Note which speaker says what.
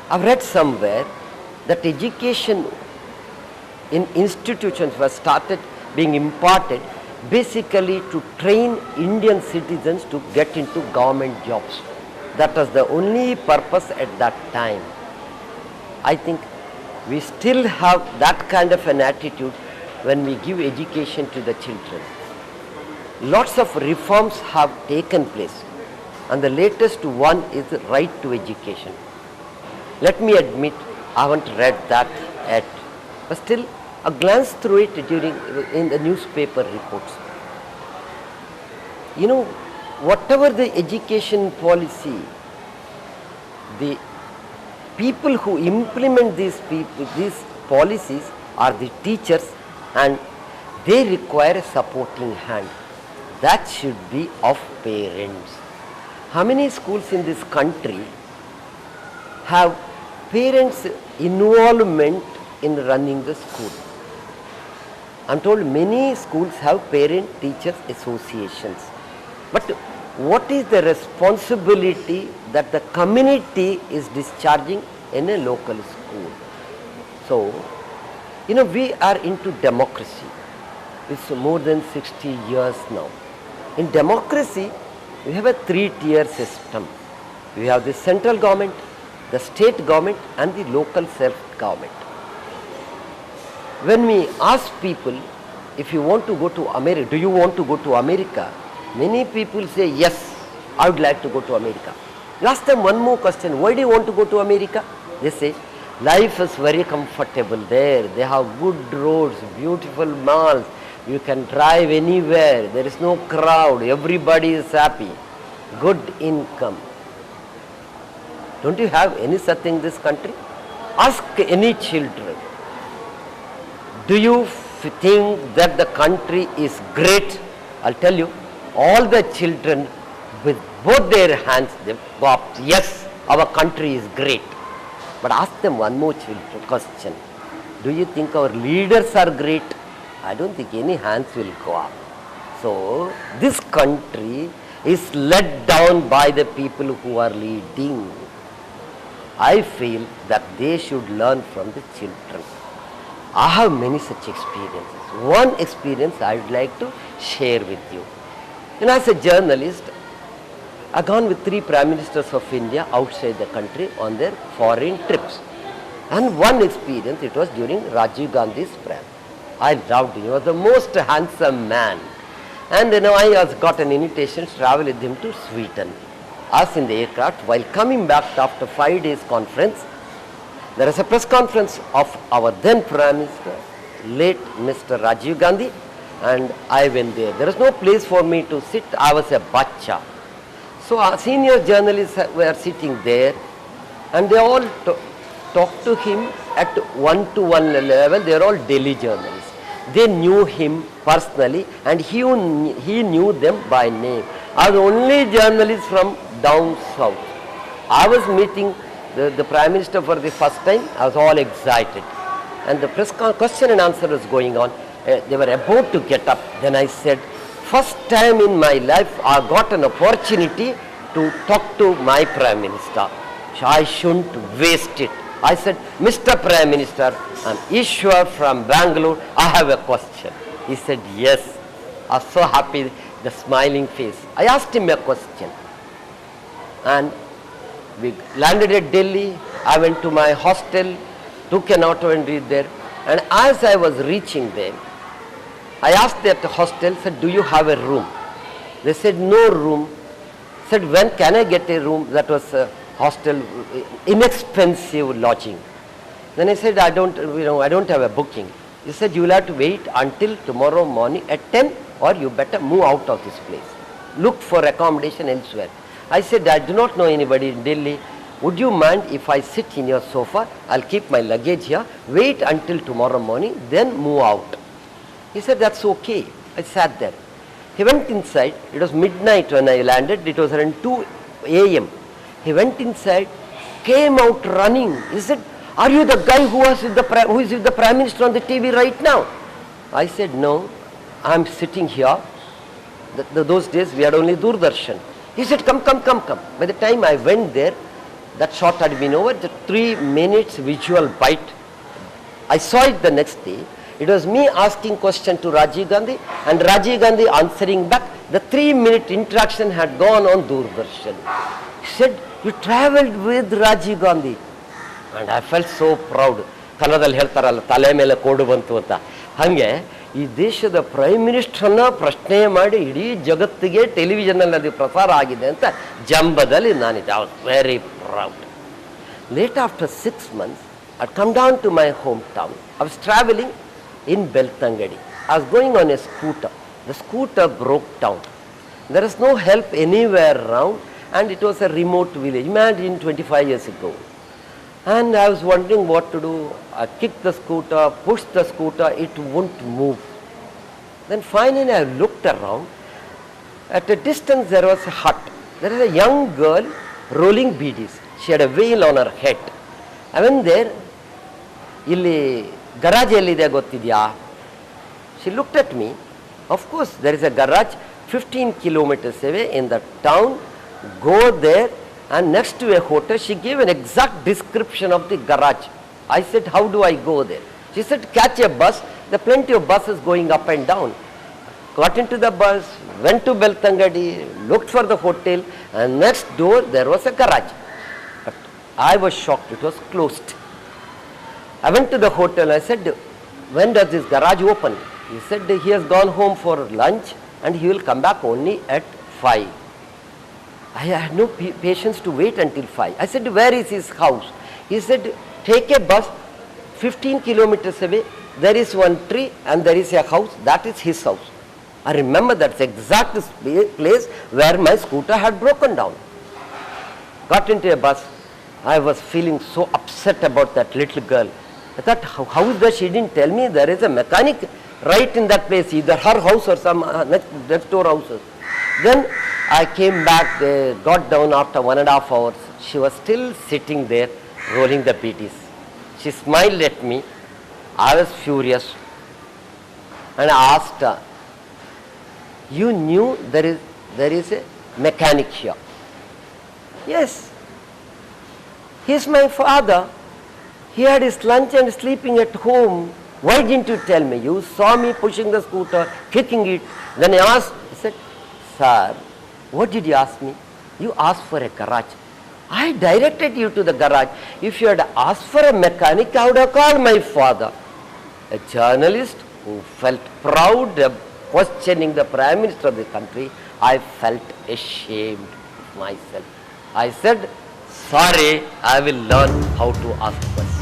Speaker 1: I've read somewhere that education in institutions was started being imparted basically to train Indian citizens to get into government jobs. That was the only purpose at that time. I think we still have that kind of an attitude when we give education to the children. Lots of reforms have taken place, and the latest one is the right to education. Let me admit, I haven't read that yet, but still a glance through it in the newspaper reports. You know, whatever the education policy, the people who implement these policies are the teachers, and they require a supporting hand. That should be of parents. How many schools in this country have parents' involvement in running the school? I'm told many schools have parent-teachers associations. But what is the responsibility that the community is discharging in a local school? So, you know, we are into democracy. It's more than 60 years now. In democracy, we have a three-tier system. We have the central government, the state government, and the local self-government. When we ask people, if you want to go to America, do you want to go to America? Many people say, yes, I would like to go to America. You ask them one more question, why do you want to go to America? They say, life is very comfortable there. They have good roads, beautiful malls. You can drive anywhere. There is no crowd. Everybody is happy. Good income. Don't you have any such thing in this country? Ask any children. Do you think that the country is great? I'll tell you, all the children with both their hands, they go up, yes, our country is great. But ask them one more question. Do you think our leaders are great? I don't think any hands will go up. So, this country is led down by the people who are leading. I feel that they should learn from the children. I have many such experiences. One experience I would like to share with you. And as a journalist, I've gone with 3 Prime Ministers of India outside the country on their foreign trips. And one experience, it was during Rajiv Gandhi's prime. I loved him. He was the most handsome man. And you know, I got an invitation to travel with him to Sweden. I was in the aircraft. While coming back after 5 days conference, there is a press conference of our then Prime Minister, late Mr. Rajiv Gandhi, and I went there. There was no place for me to sit. I was a bacha. So our senior journalists were sitting there, and they all talked to him at one-to-one level. They are all Delhi journalists. They knew him personally, and he knew them by name. I was the only journalist from down south. I was meeting the Prime Minister for the first time. I was all excited. And the press question and answer was going on. They were about to get up. Then I said, first time in my life I got an opportunity to talk to my Prime Minister. So I shouldn't waste it. I said, Mr. Prime Minister, I'm Ishwar from Bangalore. I have a question. He said, yes. I was so happy, the smiling face. I asked him a question. And we landed at Delhi. I went to my hostel, took an auto and reached there. And as I was reaching there, I asked at the hostel, said, do you have a room? They said, no room. Said, when can I get a room? That was a hostel, inexpensive lodging. Then I said, I don't have a booking. He said, you will have to wait until tomorrow morning at 10 or you better move out of this place. Look for accommodation elsewhere. I said, I do not know anybody in Delhi. Would you mind if I sit in your sofa? I'll keep my luggage here. Wait until tomorrow morning, then move out. He said, that's okay. I sat there. He went inside. It was midnight when I landed. It was around 2 a.m. He went inside, came out running. He said, are you the guy who is with the Prime Minister on the TV right now? I said, no, I'm sitting here. Those days we had only Doordarshan. He said, come. By the time I went there, That shot had been over, the 3 minutes visual bite. I saw it the next day. It was me asking question to Rajiv Gandhi and Rajiv Gandhi answering back. The 3-minute interaction had gone on Doordarshan. He said, you travelled with Rajiv Gandhi. And I felt so proud. ಕನ್ನಡದಲ್ಲಿ ಹೇಳ್ತಾರಲ್ಲ ತಲೆ ಮೇಲೆ ಕೋಡು ಬಂತು ಅಂತ, ಹಾಗೆ ಈ ದೇಶದ prime ಮಿನಿಸ್ಟರ್ನ ಪ್ರಶ್ನೆ ಮಾಡಿ ಇಡೀ ಜಗತ್ತಿಗೆ ಟೆಲಿವಿಷನ್ನಲ್ಲಿ ಅದು ಪ್ರಸಾರ ಆಗಿದೆ ಅಂತ ಜಂಬದಲ್ಲಿ ನಾನಿದ್ದೆ. I was very proud. Late after 6 months, I had come down to my hometown. I was traveling in Beltangadi. I was going on a scooter. The scooter broke down. There is no help anywhere around and it was a remote village. Imagine 25 years ago. And I was wondering what to do. I kicked the scooter, pushed the scooter, it wouldn't move. Then finally I looked around. At a distance there was a hut. There is a young girl rolling beedies. She had a veil on her head. I went there. Illi garage ellide gottidya? She looked at me. Of course there is a garage 15 kilometers away in the town. Go there. And next to a hotel, she gave an exact description of the garage. I said, how do I go there? She said, catch a bus. There are plenty of buses going up and down. Got into the bus, went to Beltangadi, looked for the hotel, and next door there was a garage. But I was shocked, it was closed. I went to the hotel, I said, when does this garage open? He said, he has gone home for lunch and he will come back only at 5. I had no patience to wait until 5. I said, where is his house? He said, take a bus 15 kilometers away. There is one tree and there is a house. That is his house. I remember that's exact place where my scooter had broken down. Got into a bus. I was feeling so upset about that little girl. I thought, how is that she didn't tell me there is a mechanic right in that place, either her house or some next door houses. Then I came back, got down after 1.5 hours. She was still sitting there rolling the beedies. She smiled at me. I was furious and I asked her, you knew there is a mechanic here? Yes. He is my father. He had his lunch and sleeping at home. Why didn't you tell me? You saw me pushing the scooter, kicking it. Then I asked, I said, sir, what did you ask me? You asked for a garage. I directed you to the garage. If you had asked for a mechanic, I would have called my father. A journalist who felt proud of questioning the Prime Minister of the country, I felt ashamed of myself. I said, sorry, I will learn how to ask questions.